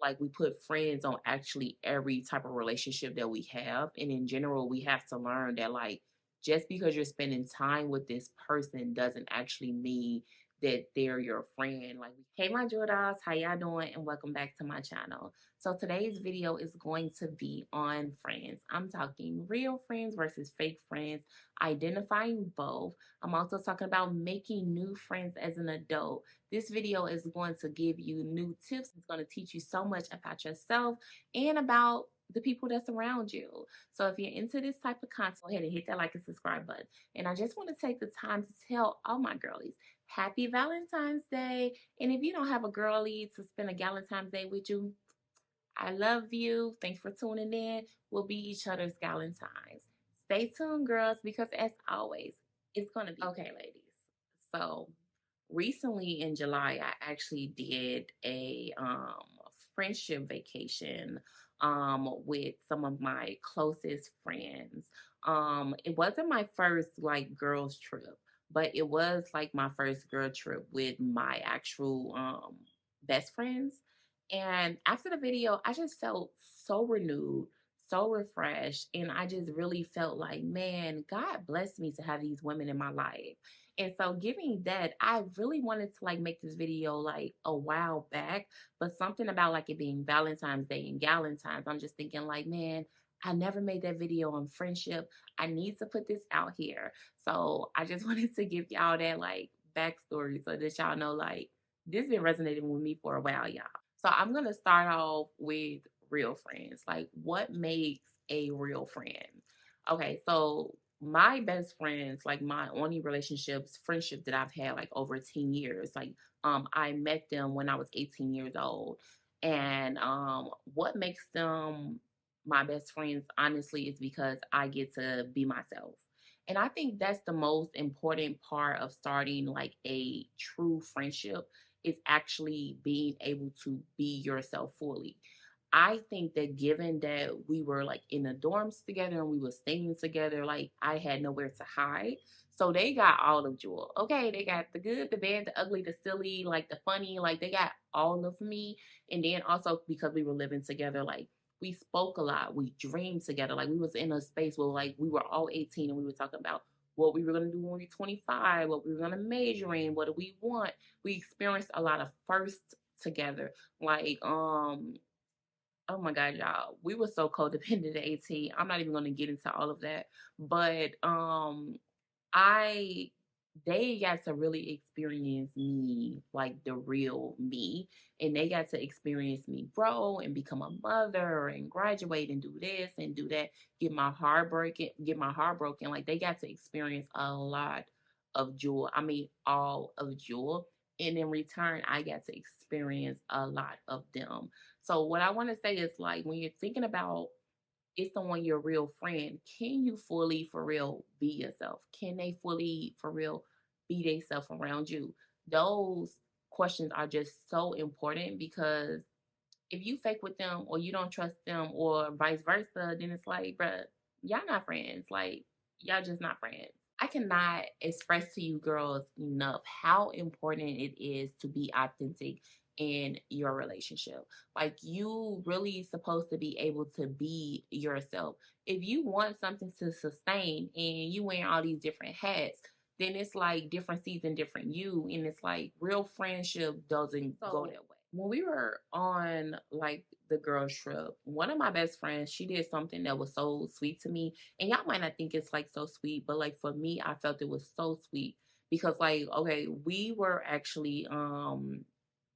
like we put friends on actually every type of relationship that we have. And in general, we have to learn that like just because you're spending time with this person doesn't actually mean that they're your friend. Like, hey, my Jordals, how y'all doing? And welcome back to my channel. So today's video is going to be on friends. I'm talking real friends versus fake friends, identifying both. I'm also talking about making new friends as an adult. This video is going to give you new tips. It's going to teach you so much about yourself and about the people that's around you. So if you're into this type of content, go ahead and hit that like and subscribe button. And I just want to take the time to tell all my girlies, happy Valentine's Day. And if you don't have a girlie to spend a Valentine's Day with you, I love you. Thanks for tuning in. We'll be each other's Valentines. Stay tuned, girls, because as always, it's going to be okay, ladies. So recently in July, I actually did a friendship vacation with some of my closest friends. It wasn't my first like girls trip, but it was like my first girl trip with my actual best friends. And after the video, I just felt so renewed, so refreshed, and I just really felt like, man, God blessed me to have these women in my life. And so giving that, I really wanted to like make this video like a while back, but something about like it being Valentine's Day and Galentine's, I'm just thinking like, man, I never made that video on friendship. I need to put this out here. So I just wanted to give y'all that like backstory so that y'all know like this been resonating with me for a while, y'all. So I'm gonna start off with real friends. Like what makes a real friend? Okay, so my best friends, like my only relationships, friendship that I've had like over 10 years. Like I met them when I was 18 years old. And what makes them my best friends honestly is because I get to be myself. And I think that's the most important part of starting like a true friendship is actually being able to be yourself fully. I think that given that we were like in the dorms together and we were staying together, like I had nowhere to hide. So they got all of Jewel. Okay, they got the good, the bad, the ugly, the silly, like the funny, like they got all of me. And then also because we were living together, like we spoke a lot, we dreamed together. Like we was in a space where like we were all 18 and we were talking about what we were gonna do when we were 25, what we were gonna major in, what do we want. We experienced a lot of firsts together. Like oh my God, y'all. We were so codependent at 18. I'm not even gonna get into all of that. But I they got to really experience me like the real me. And they got to experience me grow and become a mother and graduate and do this and do that, get my heart broken. Like they got to experience a lot of joy. I mean all of joy. And in return, I got to experience a lot of them. So what I want to say is like when you're thinking about is someone your real friend, can you fully for real be yourself? Can they fully for real be themselves around you? Those questions are just so important because if you fake with them or you don't trust them or vice versa, then it's like, bruh, y'all not friends. Like, y'all just not friends. I cannot express to you girls enough how important it is to be authentic in your relationship. Like you really supposed to be able to be yourself. If you want something to sustain and you wearing all these different hats, then it's like different season, different you. And it's like real friendship doesn't go that way. When we were on like the girls trip, one of my best friends, she did something that was so sweet to me. And y'all might not think it's like so sweet, but like for me, I felt it was so sweet because like, okay, we were actually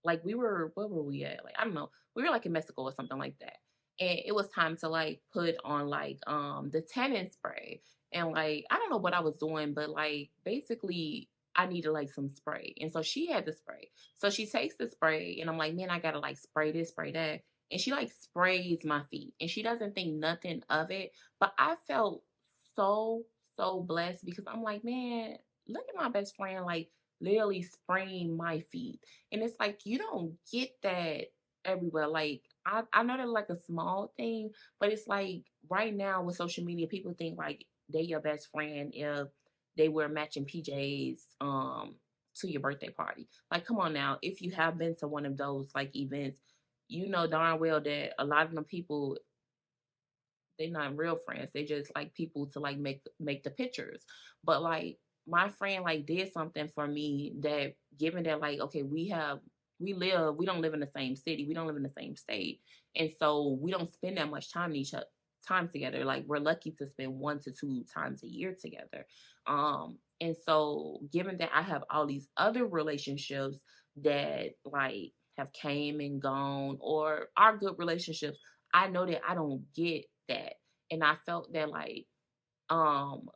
like we were where were we at? Like, I don't know. We were like in Mexico or something like that. And it was time to like put on like the tannin spray. And like I don't know what I was doing, but like basically I needed like some spray. And so she had the spray. So she takes the spray and I'm like, man, I gotta like spray this, spray that. And she like sprays my feet and she doesn't think nothing of it. But I felt so, so blessed because I'm like, man, look at my best friend like literally spraying my feet. And it's like you don't get that everywhere. Like I know they're like a small thing, but it's like right now with social media, people think like they your best friend if they wear matching PJs to your birthday party. Like, come on now. If you have been to one of those like events, you know darn well that a lot of them people, they not real friends. They just like people to like make the pictures. But like my friend like did something for me that, given that like, okay, we don't live in the same city, we don't live in the same state. And so we don't spend that much time together. Like we're lucky to spend 1 to 2 times a year together. And so given that I have all these other relationships that like have came and gone or are good relationships, I know that I don't get that. And I felt that like um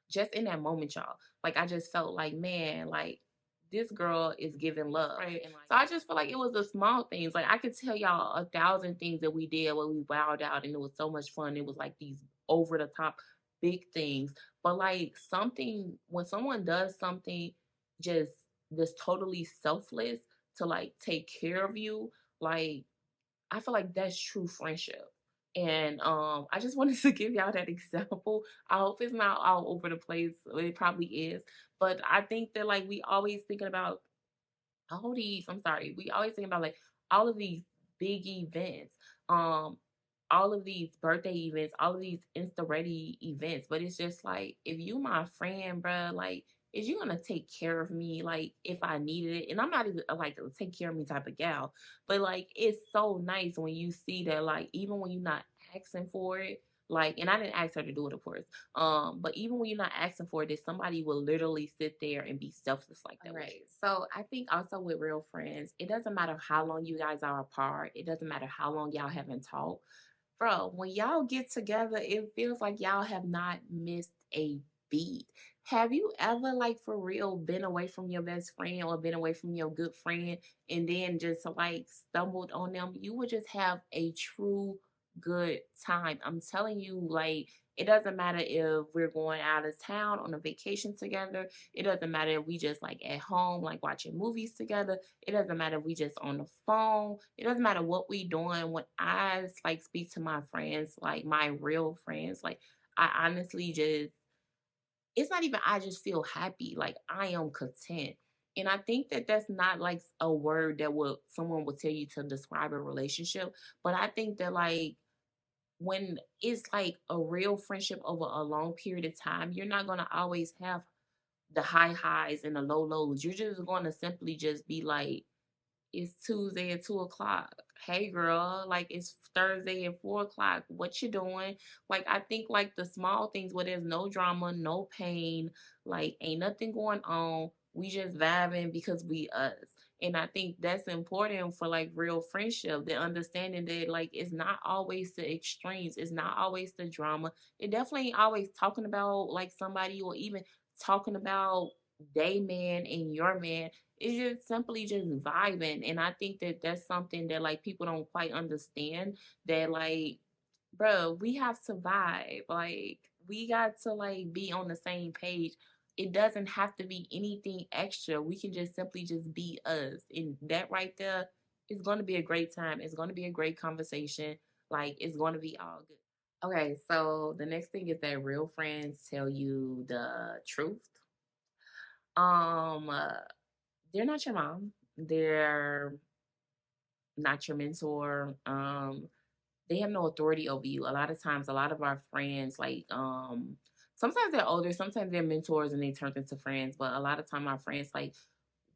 just in that moment, y'all, like I just felt like, man, like this girl is giving love. Right. And like, so I just feel like it was the small things. Like I could tell y'all 1,000 things that we did where we wowed out and it was so much fun. It was like these over the top big things. But like something, when someone does something just this totally selfless to like take care of you, like I feel like that's true friendship. And I just wanted to give y'all that example. I hope it's not all over the place. It probably is. But I think that like we always thinking about all these, I'm sorry, we always think about like all of these big events, um, all of these birthday events, all of these Insta ready events. But it's just like, if you my friend, bruh, like, is you gonna take care of me like if I needed it? And I'm not even like a take care of me type of gal, but like it's so nice when you see that, like, even when you're not asking for it, like, and I didn't ask her to do it, of course. But even when you're not asking for it, that somebody will literally sit there and be selfless like that. Right. So I think also with real friends, it doesn't matter how long you guys are apart. It doesn't matter how long y'all haven't talked. Bro, when y'all get together, it feels like y'all have not missed a beat. Have you ever, like, for real, been away from your best friend or been away from your good friend and then just like stumbled on them? You would just have a true good time. I'm telling you, like, it doesn't matter if we're going out of town on a vacation together. It doesn't matter if we just like at home, like watching movies together. It doesn't matter if we just on the phone. It doesn't matter what we doing. When I like speak to my friends, like my real friends, like I honestly just, it's not even I just feel happy. Like I am content. And I think that that's not like a word that would someone would tell you to describe a relationship. But I think that like when it's like a real friendship over a long period of time, you're not gonna always have the high highs and the low lows. You're just gonna simply just be like, it's Tuesday at 2 o'clock. Hey girl, like it's Thursday at 4 o'clock. What you doing? Like I think like the small things where there's no drama, no pain, like ain't nothing going on. We just vibing because we us. And I think that's important for like real friendship. The understanding that like it's not always the extremes, it's not always the drama. It definitely ain't always talking about like somebody or even talking about they man and your man. It's just simply just vibing. And I think that that's something that like people don't quite understand, that like, bro, we have to vibe. Like we got to like be on the same page. It doesn't have to be anything extra. We can just simply just be us. And that right there is going to be a great time. It's going to be a great conversation. Like it's going to be all good. Okay, so the next thing is that real friends tell you the truth. Um, uh, they're not your mom. They're not your mentor. They have no authority over you. A lot of times, a lot of our friends, like, sometimes they're older, sometimes they're mentors and they turn into friends. But a lot of time, our friends, like,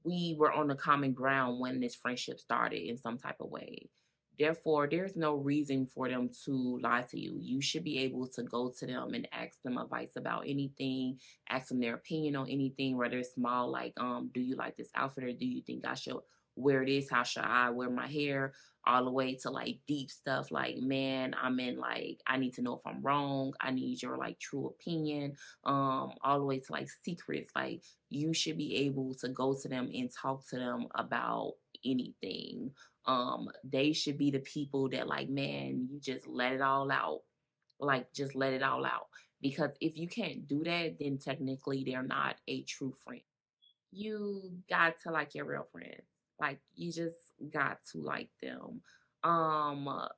we were on the common ground when this friendship started in some type of way. Therefore, there's no reason for them to lie to you. You should be able to go to them and ask them advice about anything, ask them their opinion on anything, whether it's small, like, do you like this outfit or do you think I should wear this? How should I wear my hair? All the way to like deep stuff like, man, I'm in like, I need to know if I'm wrong. I need your like true opinion. All the way to like secrets. Like you should be able to go to them and talk to them about anything. They should be the people that like, man, you just let it all out. Like just let it all out. Because if you can't do that, then technically they're not a true friend. You got to like your real friends. Like you just got to like them. Um uh,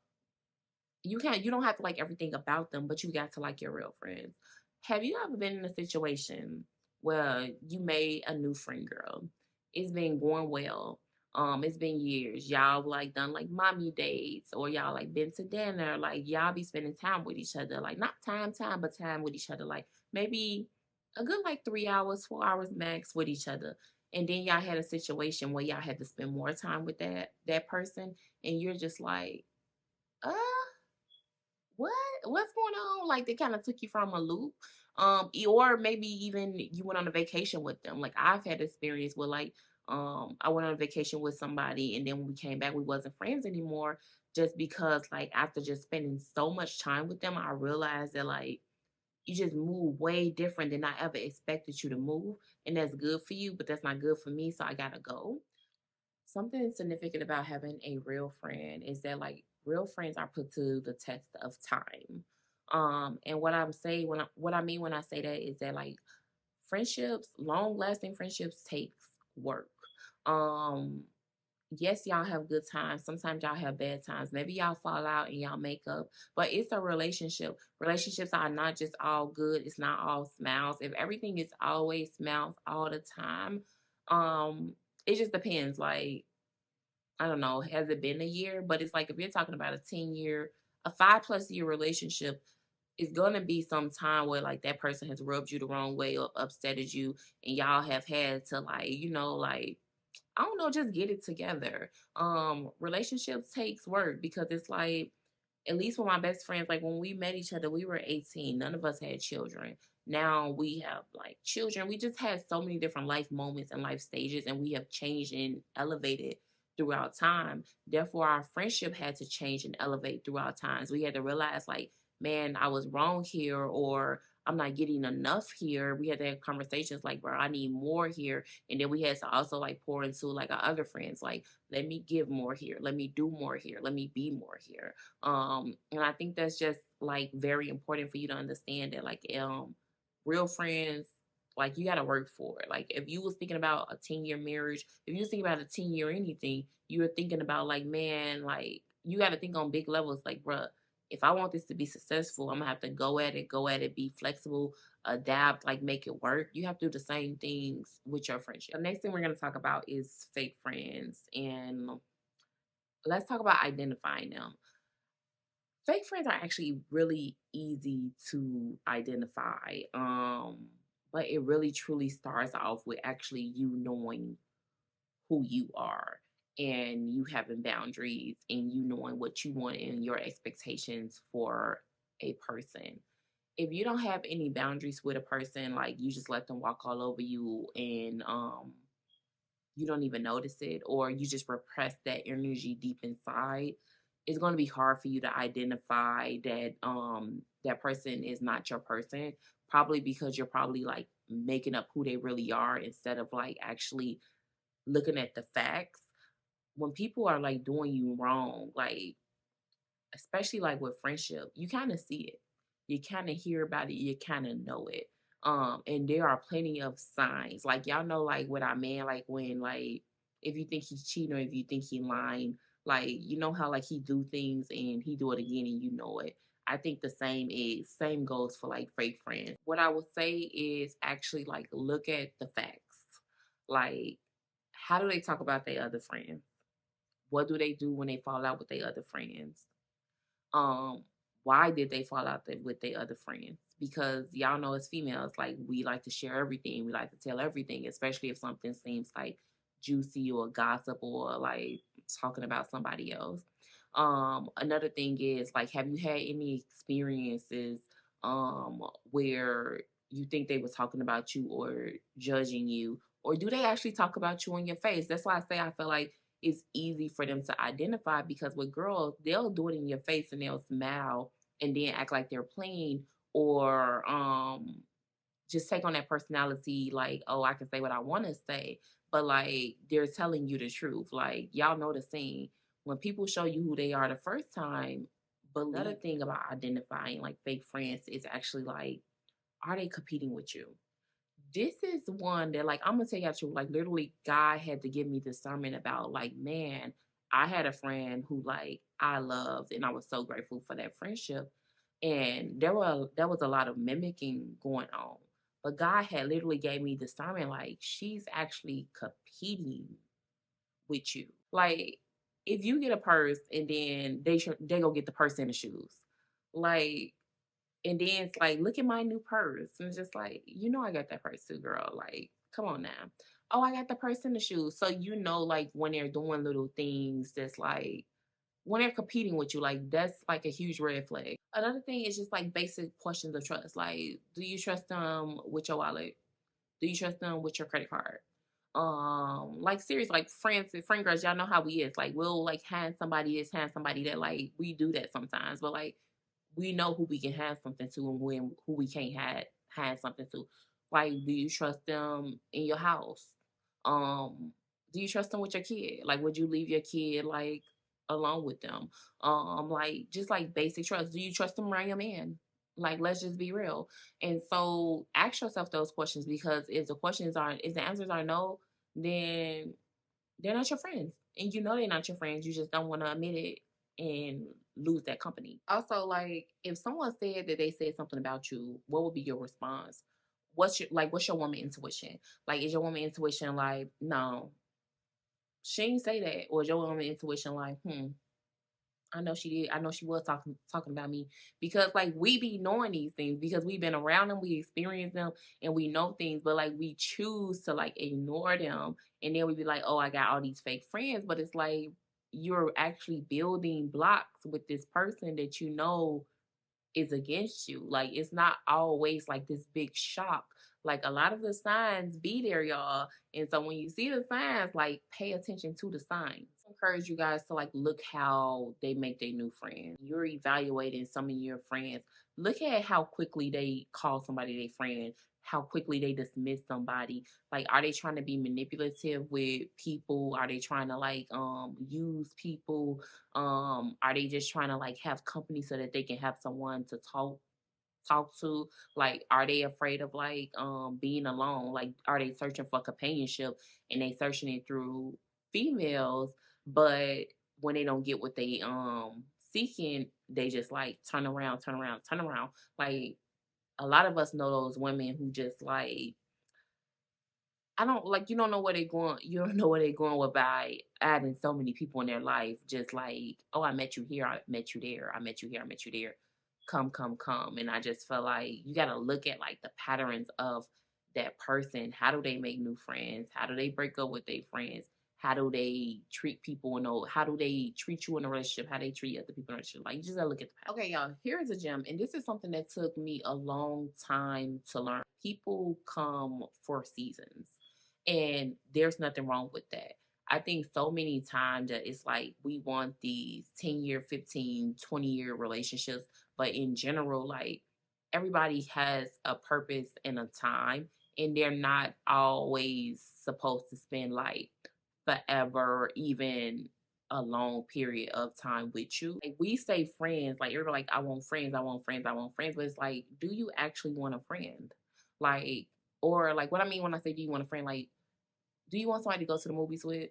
you don't have to like everything about them, but you got to like your real friends. Have you ever been in a situation where you made a new friend, girl? It's been going well, It's been years. Y'all like done like mommy dates, or y'all like been to dinner. Like y'all be spending time with each other. Like not time, but time with each other. Like maybe a good like 3 hours, 4 hours max with each other. And then y'all had a situation where y'all had to spend more time with that person, and you're just like, uh what what's going on, like they kind of took you from a loop, or maybe even you went on a vacation with them. Like I've had experience where like I went on a vacation with somebody, and then when we came back we wasn't friends anymore, just because like after just spending so much time with them I realized that like you just move way different than I ever expected you to move, and that's good for you but that's not good for me, so I gotta go. Something significant about having a real friend is that like real friends are put to the test of time. And what I'm saying what I mean when I say that is that like friendships, long lasting friendships takes work. Um yes, y'all have good times. Sometimes y'all have bad times. Maybe y'all fall out and y'all make up, but it's a relationship. Relationships are not just all good. It's not all smiles. If everything is always smiles all the time, um, it just depends. Like I don't know, has it been a year? But it's like if you're talking about a 10-year, a 5+ year relationship, it's gonna be some time where like that person has rubbed you the wrong way or upsetted you, and y'all have had to like, like I don't know, just get it together. Relationships takes work because it's like at least with my best friends, like when we met each other, we were 18. None of us had children. Now we have like children. We just had so many different life moments and life stages, and we have changed and elevated throughout time. Therefore, our friendship had to change and elevate throughout times. We had to realize, like, man, I was wrong here, or I'm not getting enough here. We had to have conversations like, bro, I need more here. And then we had to also like pour into like our other friends, like, let me give more here, let me do more here, let me be more here. And I think that's just like very important for you to understand that like real friends, like you gotta work for it. Like if you was thinking about a 10-year marriage, if you was thinking about a 10-year anything, you were thinking about like, man, like you gotta think on big levels, like, bruh, if I want this to be successful, I'm gonna have to go at it, be flexible, adapt, like make it work. You have to do the same things with your friendship. The next thing we're gonna talk about is fake friends. And let's talk about identifying them. Fake friends are actually really easy to identify. But it really truly starts off with actually you knowing who you are, and you having boundaries, and you knowing what you want and your expectations for a person. If you don't have any boundaries with a person, like you just let them walk all over you, and you don't even notice it, or you just repress that energy deep inside, it's going to be hard for you to identify that that person is not your person, probably because you're probably like making up who they really are instead of like actually looking at the facts. When people are like doing you wrong, like especially like with friendship, you kind of see it. You kind of hear about it, you kind of know it. And there are plenty of signs. Like y'all know like with our man, like when like if you think he's cheating or if you think he lying, like you know how like he do things and he do it again and you know it. I think the same goes for like fake friends. What I would say is actually like look at the facts. Like how do they talk about their other friends? What do they do when they fall out with their other friends? um why did they fall out with their other friends? Because y'all know as females, like we like to share everything, we like to tell everything, especially if something seems like juicy or gossip or like talking about somebody else. Another thing is like, have you had any experiences where you think they were talking about you or judging you, or do they actually talk about you in your face? That's why I say I feel like it's easy for them to identify, because with girls, they'll do it in your face and they'll smile and then act like they're playing, or just take on that personality like, oh, I can say what I want to say, but like they're telling you the truth. Like y'all know the saying, when people show you who they are the first time, believe. Another thing about identifying like fake friends is actually like, are they competing with you? This is one that like I'm gonna tell you the truth. Like literally, God had to give me discernment about like, man, I had a friend who like I loved, and I was so grateful for that friendship. And there was a lot of mimicking going on. But God had literally gave me discernment, like she's actually competing with you. Like, if you get a purse and then they go get the purse and the shoes, like, and then it's like, look at my new purse, and it's just like, I got that purse too, girl. Like, come on now. Oh, I got the purse and the shoes. So like when they're doing little things that's like when they're competing with you, like that's like a huge red flag. Another thing is just like basic questions of trust. Like, do you trust them with your wallet? Do you trust them with your credit card? Like serious, like friend girls, y'all know how we is. Like we'll like hand somebody that like we do that sometimes, but like we know who we can have something to and when who we can't have something to. Like, do you trust them in your house? Do you trust them with your kid? Like, would you leave your kid like alone with them? Like just like basic trust. Do you trust them around your man? Like, let's just be real. And so ask yourself those questions because if the answers are no, then they're not your friends. And they're not your friends. You just don't want to admit it and lose that company. Also, like if someone said that they said something about you, what would be your response? What's your woman intuition? Like, is your woman intuition like, no, she ain't say that? Or is your woman intuition like, I know she did. I know she was talking about me because like we be knowing these things because we've been around them, we experience them, and we know things. But like we choose to like ignore them, and then we be like, "Oh, I got all these fake friends," but it's like you're actually building blocks with this person that is against you. Like it's not always like this big shock. Like a lot of the signs be there, y'all. And so when you see the signs, like pay attention to the signs. I encourage you guys to like look how they make their new friends. You're evaluating some of your friends. Look at how quickly they call somebody their friend, how quickly they dismiss somebody. Like, are they trying to be manipulative with people? Are they trying to like use people? Are they just trying to like have company so that they can have someone to talk to? Like, are they afraid of like being alone? Like, are they searching for companionship and they searching it through females, but when they don't get what they seeking, they just like turn around. Like a lot of us know those women who just like I don't like you don't know where they're going. You don't know where they're going with by adding so many people in their life. Just like, oh, I met you here, I met you there, I met you here, I met you there. Come, come, come. And I just feel like you gotta look at like the patterns of that person. How do they make new friends? How do they break up with their friends? How do they treat people how do they treat you in a relationship? How they treat other people in a relationship? Like you just gotta look at the Okay, y'all, here's a gem. And this is something that took me a long time to learn. People come for seasons and there's nothing wrong with that. I think so many times that it's like we want these 10-year, 15, 20-year relationships, but in general, like everybody has a purpose and a time, and they're not always supposed to spend like forever, even a long period of time with you. Like we say friends, like everybody like, I want friends, I want friends, I want friends. But it's like, do you actually want a friend? Like, or like what I mean when I say do you want a friend, like do you want somebody to go to the movies with?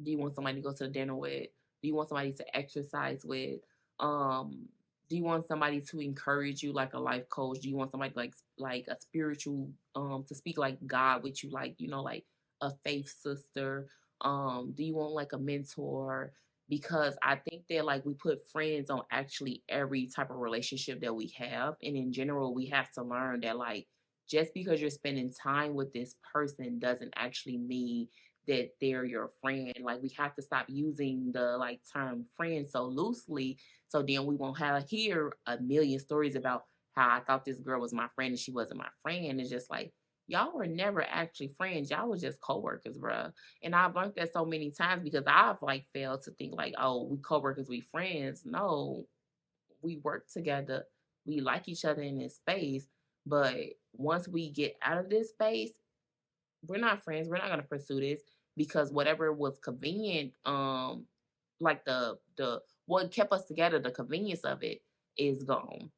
Do you want somebody to go to the dinner with? Do you want somebody to exercise with? Um, do you want somebody to encourage you like a life coach? Do you want somebody like a spiritual to speak like God with you, like like a faith sister? Do you want like a mentor? Because I think that like we put friends on actually every type of relationship that we have. And in general, we have to learn that like just because you're spending time with this person doesn't actually mean that they're your friend. Like we have to stop using the like term friend so loosely. So then we won't have hear a million stories about how I thought this girl was my friend and she wasn't my friend. It's just like y'all were never actually friends. Y'all was just coworkers, bruh. And I've learned that so many times because I've like failed to think like, oh, we coworkers, we friends. No, we work together. We like each other in this space. But once we get out of this space, we're not friends. We're not gonna pursue this because whatever was convenient, like the what kept us together, the convenience of it is gone.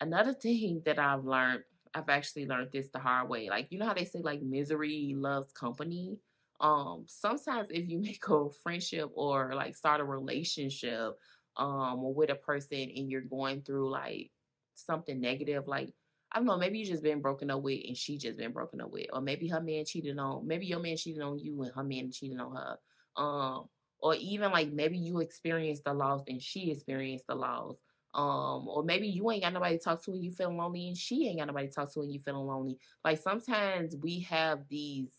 Another thing that I've actually learned this the hard way. Like, you know how they say like misery loves company? Sometimes if you make a friendship or like start a relationship with a person and you're going through like something negative, like I don't know, maybe you just been broken up with and she just been broken up with, or maybe her man cheated on, maybe your man cheated on you and her man cheated on her. or even like maybe you experienced the loss and she experienced the loss. Or maybe you ain't got nobody to talk to and you feeling lonely and she ain't got nobody to talk to and you feeling lonely. Like sometimes we have these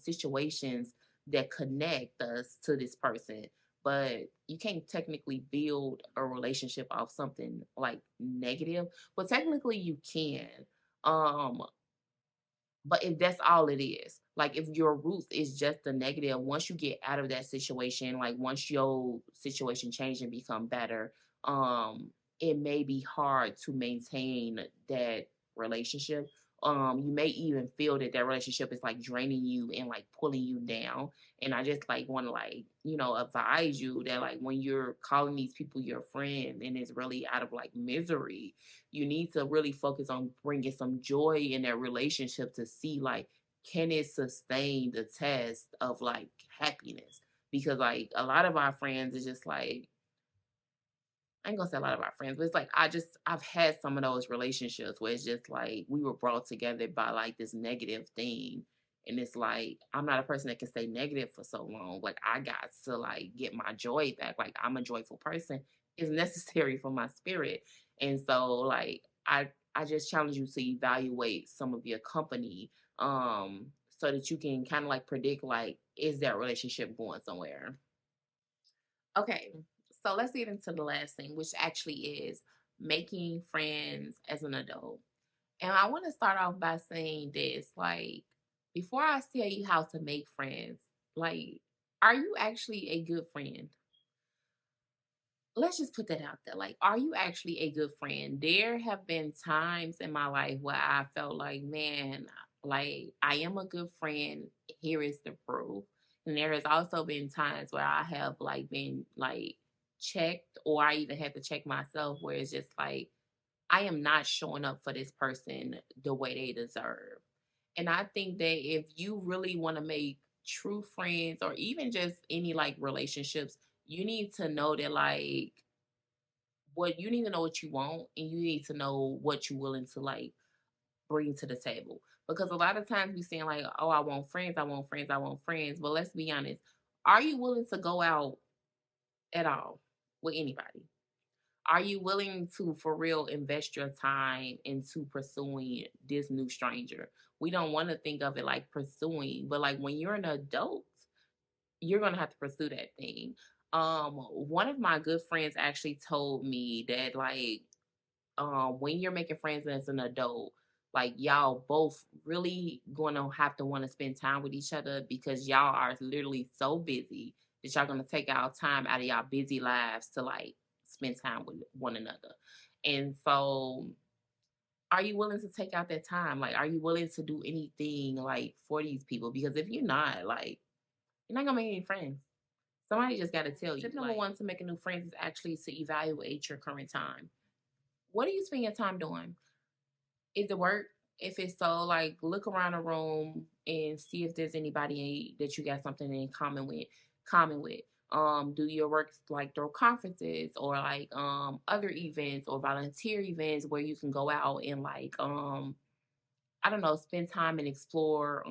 situations that connect us to this person, but you can't technically build a relationship off something like negative. But technically you can. Um but if that's all it is, like if your roots is just the negative, once you get out of that situation, like once your situation change and become better, um, it may be hard to maintain that relationship. You may even feel that that relationship is like draining you and like pulling you down. And I just like want to like, advise you that like when you're calling these people your friend and it's really out of like misery, you need to really focus on bringing some joy in that relationship to see like can it sustain the test of like happiness, because like a lot of our friends is just like, I ain't gonna say a lot of our friends, but it's like I've had some of those relationships where it's just like we were brought together by like this negative thing. And it's like I'm not a person that can stay negative for so long. Like I got to like get my joy back. Like I'm a joyful person. It's necessary for my spirit. And so like I just challenge you to evaluate some of your company so that you can kind of like predict like is that relationship going somewhere. Okay, so let's get into the last thing, which actually is making friends as an adult. And I want to start off by saying this like, before I tell you how to make friends, like, are you actually a good friend? Let's just put that out there. Like, are you actually a good friend? There have been times in my life where I felt like, man, like I am a good friend. Here is the proof. And there has also been times where I have like been like checked, or I even had to check myself where it's just like I am not showing up for this person the way they deserve. And I think that if you really want to make true friends or even just any like relationships, you need to know that like what you need to know what you want, and you need to know what you're willing to like bring to the table. Because a lot of times we saying like, oh, I want friends, I want friends, I want friends. But let's be honest, are you willing to go out at all with anybody? Are you willing to for real invest your time into pursuing this new stranger? We don't want to think of it like pursuing, but like when you're an adult, you're gonna have to pursue that thing. One of my good friends actually told me that like when you're making friends as an adult, like y'all both really gonna have to want to spend time with each other because y'all are literally so busy that y'all gonna take out time out of y'all busy lives to like spend time with one another. And so are you willing to take out that time? Like, are you willing to do anything like for these people? Because if you're not, like, you're not gonna make any friends. Somebody just gotta tell you. Tip number one to making new friends is actually to evaluate your current time. What do you spend your time doing? Is it work? If it's so, like look around the room and see if there's anybody that you got something in common with. Common with. Do your work like through conferences or like other events or volunteer events where you can go out and like I don't know, spend time and explore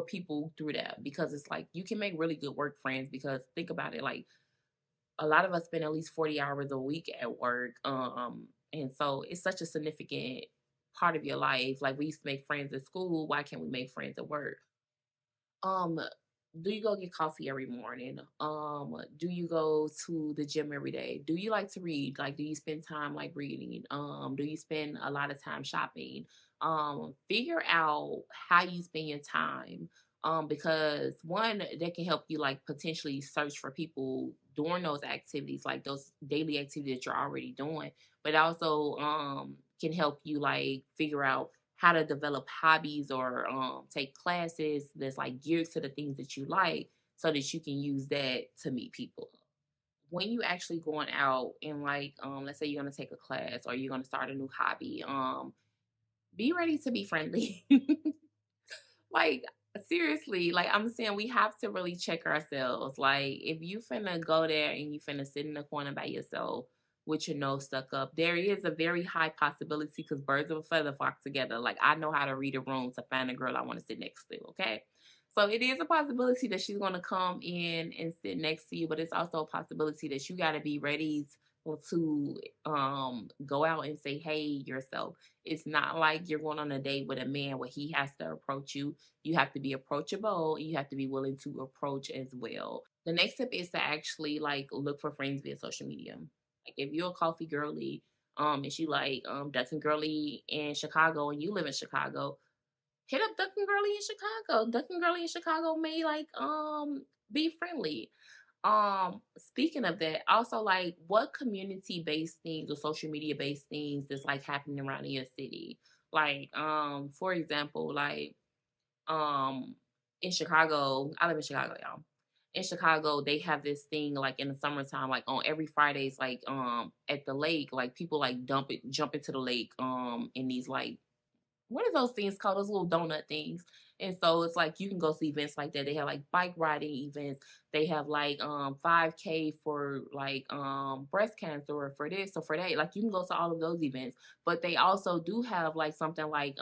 people through that, because it's like you can make really good work friends. Because think about it, like a lot of us spend at least 40 hours a week at work. And so it's such a significant part of your life. Like we used to make friends at school. Why can't we make friends at work? Um, do you go get coffee every morning? Do you go to the gym every day? Do you like to read? Like, do you spend time like reading? Do you spend a lot of time shopping? Figure out how you spend your time. Because one, that can help you like potentially search for people doing those activities, like those daily activities that you're already doing, but also can help you like figure out how to develop hobbies or take classes that's like geared to the things that you like so that you can use that to meet people. When you actually going out and like let's say you're going to take a class or you're going to start a new hobby, be ready to be friendly. Like seriously, like I'm saying we have to really check ourselves. Like if you finna go there and you finna sit in the corner by yourself with your nose stuck up, there is a very high possibility because birds of a feather flock together. Like I know how to read a room to find a girl I want to sit next to, okay? So it is a possibility that she's gonna come in and sit next to you, but it's also a possibility that you gotta be ready to go out and say hey yourself. It's not like you're going on a date with a man where he has to approach you. You have to be approachable and you have to be willing to approach as well. The next step is to actually like look for friends via social media. Like if you're a coffee girly, and she like Dunkin' Girly in Chicago and you live in Chicago, hit up Dunkin' Girly in Chicago. Dunkin' Girly in Chicago may like be friendly. Speaking of that, also like what community based things or social media based things that's like happening around in your city. Like for example, like um in Chicago, I live in Chicago, y'all. In Chicago, they have this thing like in the summertime, like on every Fridays, like at the lake, like people like jump into the lake in these like what are those things called? Those little donut things. And so it's like you can go to events like that. They have like bike riding events. They have like 5K for like breast cancer or for this or for that. Like you can go to all of those events. But they also do have like something like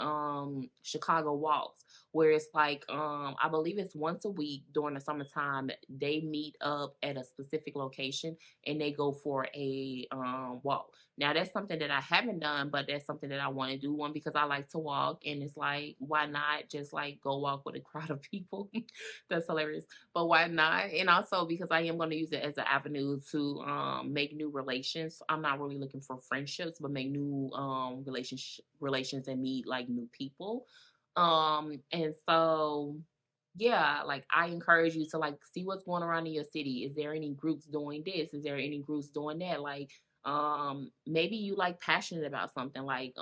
Chicago walks where it's like I believe it's once a week during the summertime. They meet up at a specific location and they go for a walk. Now that's something that I haven't done, but that's something that I want to do. One, because I like to walk, and it's like, why not just like go walk with a crowd of people? That's hilarious. But why not? And also because I am going to use it as an avenue to make new relations. I'm not really looking for friendships, but make new relations and meet like new people. And so yeah, like I encourage you to like see what's going around in your city. Is there any groups doing this? Is there any groups doing that? Maybe you like passionate about something like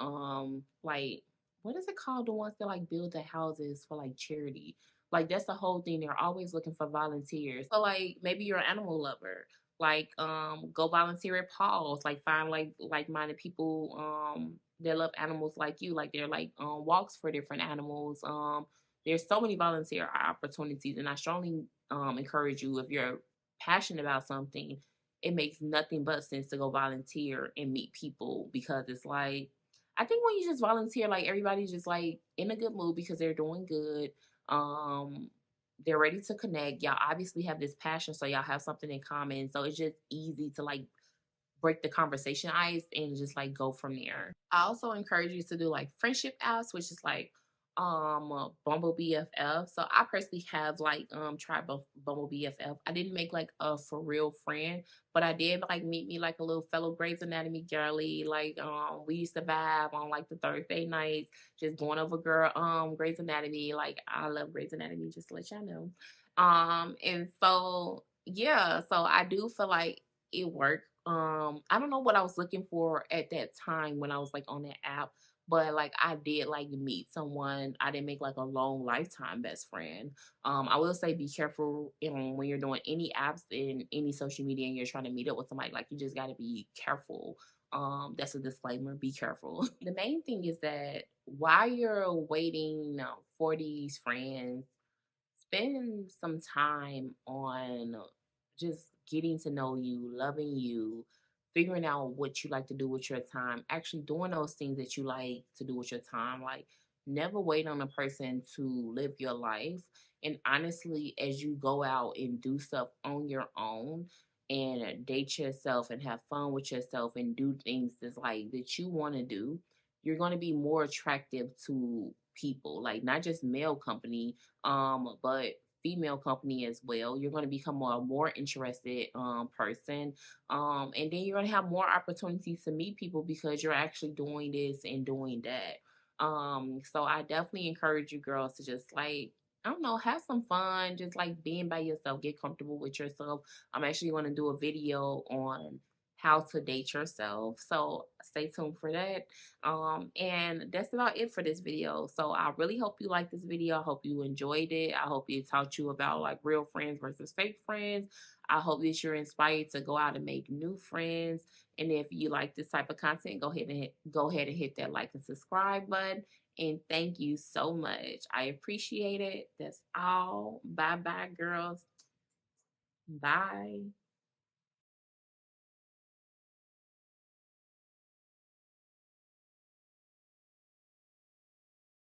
what is it called, the ones that like build the houses for like charity. Like that's the whole thing. They're always looking for volunteers. So like maybe you're an animal lover. Like go volunteer at Paul's. Like find like minded people that love animals like you. Like they're like walks for different animals. There's so many volunteer opportunities, and I strongly encourage you if you're passionate about something, it makes nothing but sense to go volunteer and meet people because it's like I think when you just volunteer, like everybody's just like in a good mood because they're doing good. Um, they're ready to connect. Y'all obviously have this passion, so y'all have something in common. So it's just easy to like break the conversation ice and just like go from there. I also encourage you to do like friendship apps, which is like Bumble BFF. So I personally have like tried Bumble BFF. I didn't make like a for real friend, but I did like meet me like a little fellow Grey's Anatomy girly. Like we used to vibe on like the Thursday nights, just going over girl Grey's Anatomy. Like I love Grey's Anatomy, just to let y'all know. And so yeah, so I do feel like it worked. I don't know what I was looking for at that time when I was like on that app, but like I did like meet someone. I didn't make like a long lifetime best friend. I will say be careful, when you're doing any apps in any social media and you're trying to meet up with somebody. Like you just got to be careful. That's a disclaimer. Be careful. The main thing is that while you're waiting for these friends, spend some time on just getting to know you, loving you, figuring out what you like to do with your time, actually doing those things that you like to do with your time. Like, never wait on a person to live your life. And honestly, as you go out and do stuff on your own and date yourself and have fun with yourself and do things that's like that you want to do, you're going to be more attractive to people, like not just male company, but female company as well. You're going to become a more interested person, and then you're going to have more opportunities to meet people because you're actually doing this and doing that. So I definitely encourage you girls to just like, I don't know, have some fun, just like being by yourself, get comfortable with yourself. I'm actually going to do a video on how to date yourself. So stay tuned for that. And that's about it for this video. So I really hope you liked this video. I hope you enjoyed it. I hope it taught you about like real friends versus fake friends. I hope that you're inspired to go out and make new friends. And if you like this type of content, go ahead and hit that like and subscribe button. And thank you so much. I appreciate it. That's all. Bye bye, girls. Bye.